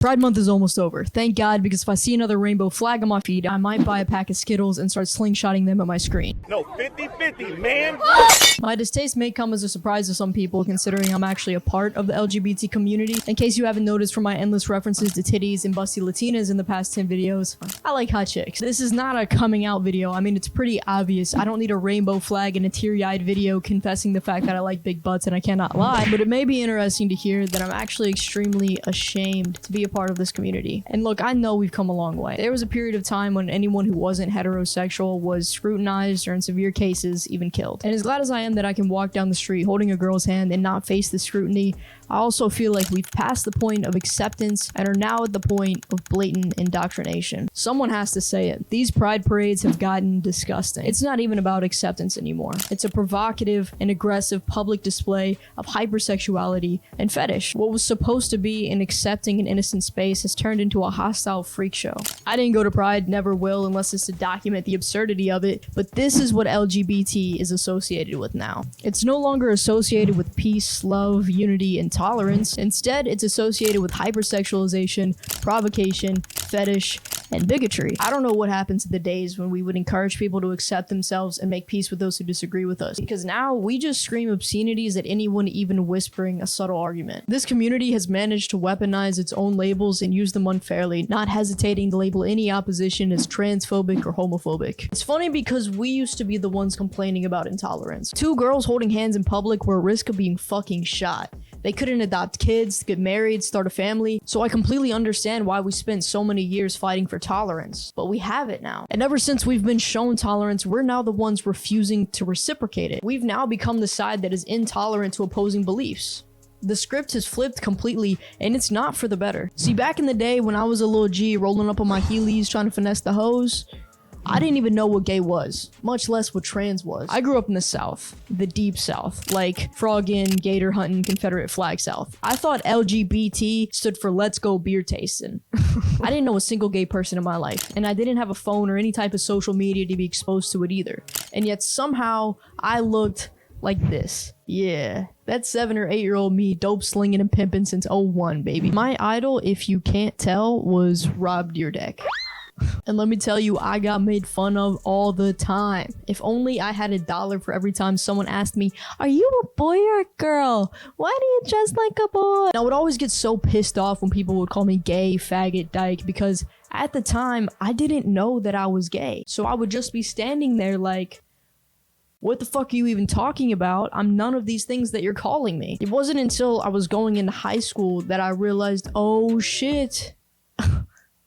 Pride Month is almost over. Thank God, because if I see another rainbow flag on my feed, I might buy a pack of Skittles and start slingshotting them at my screen. No, 50-50, man. My distaste may come as a surprise to some people, considering I'm actually a part of the LGBT community. In case you haven't noticed from my endless references to titties and busty Latinas in the past 10 videos, I like hot chicks. This is not a coming out video. I mean, it's pretty obvious. I don't need a rainbow flag and a teary-eyed video confessing the fact that I like big butts and I cannot lie, but it may be interesting to hear that I'm actually extremely ashamed to be a part of this community. And look, I know we've come a long way. There was a period of time when anyone who wasn't heterosexual was scrutinized or in severe cases even killed. And as glad as I am that I can walk down the street holding a girl's hand and not face the scrutiny, I also feel like we've passed the point of acceptance and are now at the point of blatant indoctrination. Someone has to say it. These pride parades have gotten disgusting. It's not even about acceptance anymore. It's a provocative and aggressive public display of hypersexuality and fetish. What was supposed to be an accepting and innocent space has turned into a hostile freak show. I didn't go to Pride, never will, unless it's to document the absurdity of it, but this is what LGBT is associated with now. It's no longer associated with peace, love, unity, and tolerance. Instead, it's associated with hypersexualization, provocation, fetish, and bigotry. I don't know what happened to the days when we would encourage people to accept themselves and make peace with those who disagree with us, because now we just scream obscenities at anyone even whispering a subtle argument. This community has managed to weaponize its own labels and use them unfairly, not hesitating to label any opposition as transphobic or homophobic. It's funny because we used to be the ones complaining about intolerance. Two girls holding hands in public were at risk of being fucking shot. They couldn't adopt kids, get married, start a family, so I completely understand why we spent so many years fighting for tolerance. But we have it now. And ever since we've been shown tolerance, we're now the ones refusing to reciprocate it. We've now become the side that is intolerant to opposing beliefs. The script has flipped completely, and it's not for the better. See, back in the day when I was a little G rolling up on my Heelys trying to finesse the hoes, I didn't even know what gay was, much less what trans was. I grew up in the South, the deep South, like frogging, gator hunting, Confederate flag South. I thought LGBT stood for let's go beer tasting. I didn't know a single gay person in my life, and I didn't have a phone or any type of social media to be exposed to it either. And yet somehow I looked like this. Yeah, that's 7 or 8 year old me dope slinging and pimping since '01, baby. My idol, if you can't tell, was Rob Dyrdek. And let me tell you, I got made fun of all the time. If only I had $1 for every time someone asked me, are you a boy or a girl? Why do you dress like a boy? And I would always get so pissed off when people would call me gay, faggot, dyke, because at the time, I didn't know that I was gay. So I would just be standing there like, what the fuck are you even talking about? I'm none of these things that you're calling me. It wasn't until I was going into high school that I realized, oh shit,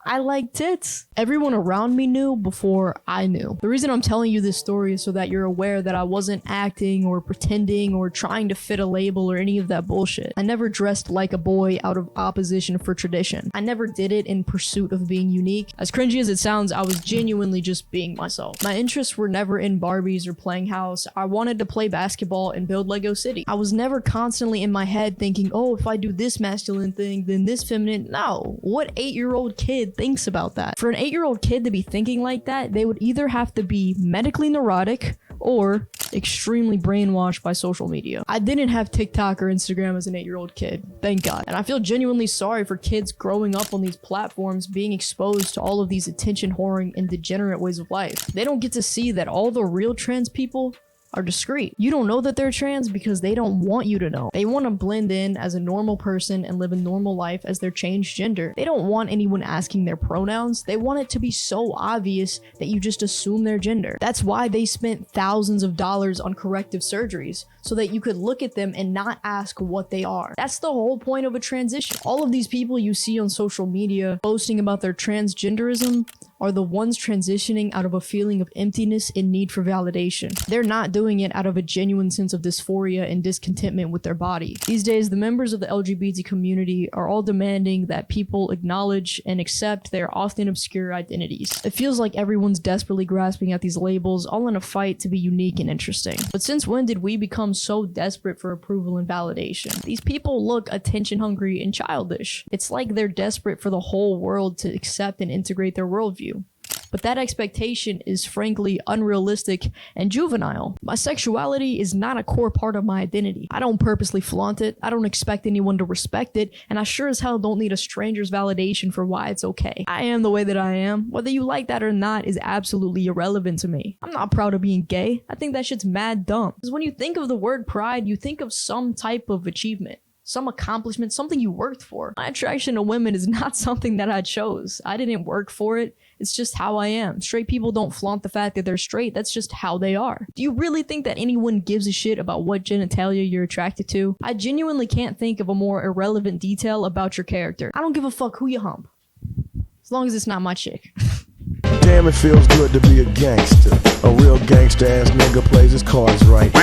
I like tits. Everyone around me knew before I knew. The reason I'm telling you this story is so that you're aware that I wasn't acting or pretending or trying to fit a label or any of that bullshit. I never dressed like a boy out of opposition for tradition. I never did it in pursuit of being unique. As cringy as it sounds, I was genuinely just being myself. My interests were never in Barbies or playing house. I wanted to play basketball and build Lego City. I was never constantly in my head thinking, oh, if I do this masculine thing, then this feminine. No. What 8-year-old kid thinks about that? For an 8-year-old kid to be thinking like that, they would either have to be medically neurotic or extremely brainwashed by social media. I didn't have TikTok or Instagram as an 8-year-old kid, thank God. And I feel genuinely sorry for kids growing up on these platforms being exposed to all of these attention whoring and degenerate ways of life. They don't get to see that all the real trans people are discreet. You don't know that they're trans because they don't want you to know. They want to blend in as a normal person and live a normal life as their changed gender. They don't want anyone asking their pronouns. They want it to be so obvious that you just assume their gender. That's why they spent thousands of dollars on corrective surgeries, so that you could look at them and not ask what they are. That's the whole point of a transition. All of these people you see on social media boasting about their transgenderism are the ones transitioning out of a feeling of emptiness and need for validation. They're not doing it out of a genuine sense of dysphoria and discontentment with their body. These days, the members of the LGBT community are all demanding that people acknowledge and accept their often obscure identities. It feels like everyone's desperately grasping at these labels, all in a fight to be unique and interesting. But since when did we become so desperate for approval and validation? These people look attention hungry and childish. It's like they're desperate for the whole world to accept and integrate their worldview. but that expectation is frankly unrealistic and juvenile. My sexuality is not a core part of my identity. I don't purposely flaunt it, I don't expect anyone to respect it, and I sure as hell don't need a stranger's validation for why it's okay. I am the way that I am. Whether you like that or not is absolutely irrelevant to me. I'm not proud of being gay. I think that shit's mad dumb. Because when you think of the word pride, you think of some type of achievement, some accomplishment, something you worked for. My attraction to women is not something that I chose. I didn't work for it. It's just how I am. Straight people don't flaunt the fact that they're straight. That's just how they are. Do you really think that anyone gives a shit about what genitalia you're attracted to? I genuinely can't think of a more irrelevant detail about your character. I don't give a fuck who you hump, as long as it's not my chick. Damn, it feels good to be a gangster. A real gangster ass nigga plays his cards right.